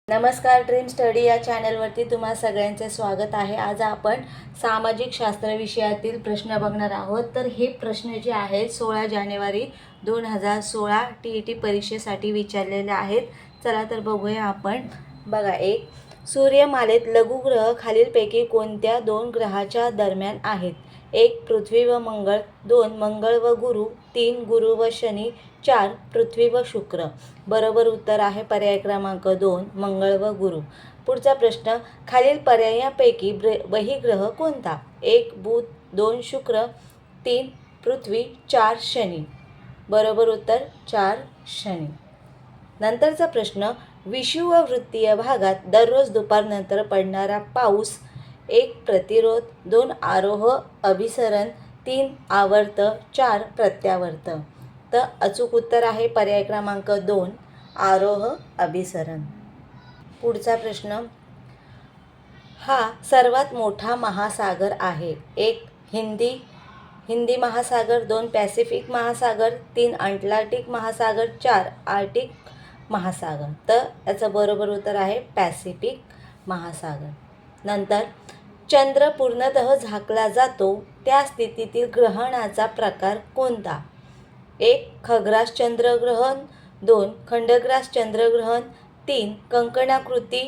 नमस्कार, dream study या चॅनलवरती तुम्हा सगळ्यांचे स्वागत आहे। आज आपण सामाजिक शास्त्र विषयातील प्रश्न बघणार आहोत। तर हे प्रश्न जे आहेत 16 जानेवारी 2016 TET परीक्षेसाठी विचारलेले आहेत। चला तर बघूया आपण। बघा, एक सूर्यमालेत लघुग्रह खालीलपैकी कोणत्या दोन ग्रहाच्या दरम्यान आहेत? एक पृथ्वी व मंगळ, दोन मंगळ व गुरु, तीन गुरु व शनी, चार पृथ्वी व शुक्र। बरोबर उत्तर आहे पर्याय क्रमांक 2 मंगळ व गुरु। पुढचा प्रश्न, खालील पर्यायांपैकी बहिग्रह कोणता? एक बुध, दोन शुक्र, तीन पृथ्वी, चार शनी। बरोबर उत्तर 4 शनी। नंतरचा प्रश्न, विषुववृत्तीय भागात दररोज दुपारनंतर पडणारा पाऊस एक प्रतिरोध, दोन आरोह अभिसरण, तीन आवर्त, चार प्रत्यावर्त। तर अचूक उत्तर आहे पर्याय क्रमांक 2 आरोह अभिसरण। पुढचा प्रश्न, हा सर्वात मोठा महासागर आहे? एक हिंदी महासागर, दोन पॅसिफिक महासागर, तीन अटलांटिक महासागर, चार आर्क्टिक महासागर। तर याचं बरोबर उत्तर आहे पॅसिफिक महासागर। नंतर, चंद्र पूर्णतः झाकला जातो त्या स्थितीतील ग्रहणाचा प्रकार कोणता? एक खग्रास चंद्रग्रहण, दोन खंडग्रास चंद्रग्रहण, तीन कंकणाकृती,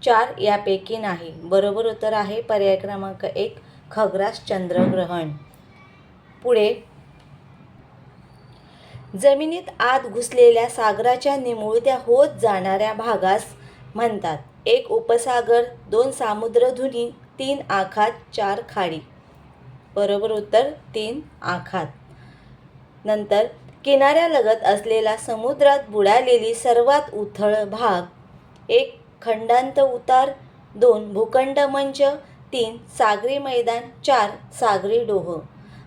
चार यापैकी नाही। बरोबर उत्तर आहे पर्याय क्रमांक 1 खग्रास चंद्रग्रहण। पुढे, जमिनीत आत घुसलेल्या सागराच्या निमुळत्या होत जाणाऱ्या भागास म्हणतात? एक उपसागर, दोन सामुद्रधुनी, तीन आखात, चार खाडी। बरोबर उत्तर 3 आखात। नंतर, किनाऱ्यालगत असलेला समुद्रात बुडालेली सर्वात उथळ भाग? एक खंडांत उतार, दोन भूखंड मंच, तीन सागरी मैदान, चार सागरी डोह।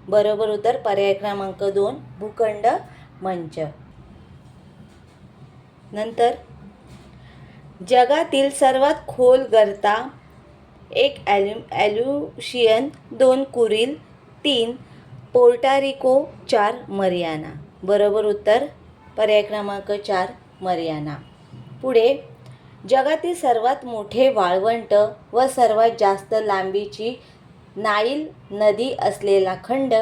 बरोबर उत्तर पर्याय क्रमांक 2 भूखंड मंच। नंतर, जगातील सर्वात खोल गर्ता? एक ॲल्युशियन, दोन कुरिल, तीन पोर्टारिको, चार मरियाना। बरोबर उत्तर पर्याय क्रमांक 4 मरियाना। पुढे, जगातील सर्वात मोठे वाळवंट व सर्वात जास्त लांबीची नाईल नदी असलेला खंड?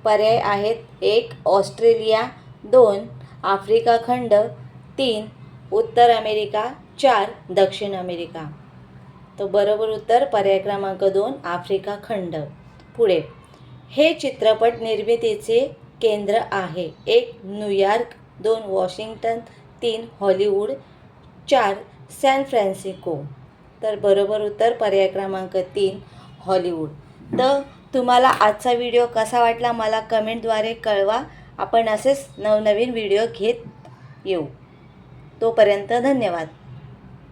पर्याय आहेत एक ऑस्ट्रेलिया, दोन आफ्रिका खंड, तीन उत्तर अमेरिका, चार दक्षिण अमेरिका। तो बरोबर उत्तर पर्याय क्रमांक 2 आफ्रिका खंड। पुढे, हे चित्रपट निर्मितीचे केंद्र आहे? एक न्यूयॉर्क, दोन वॉशिंग्टन, तीन हॉलिवूड, चार सॅन फ्रान्सिस्को। तर बरोबर उत्तर पर्याय क्रमांक 3 हॉलिवूड। तर तुम्हाला आजचा व्हिडिओ कसा वाटला मला कमेंटद्वारे कळवा। आपण असेच नवनवीन व्हिडिओ घेत येऊ। तोपर्यंत धन्यवाद।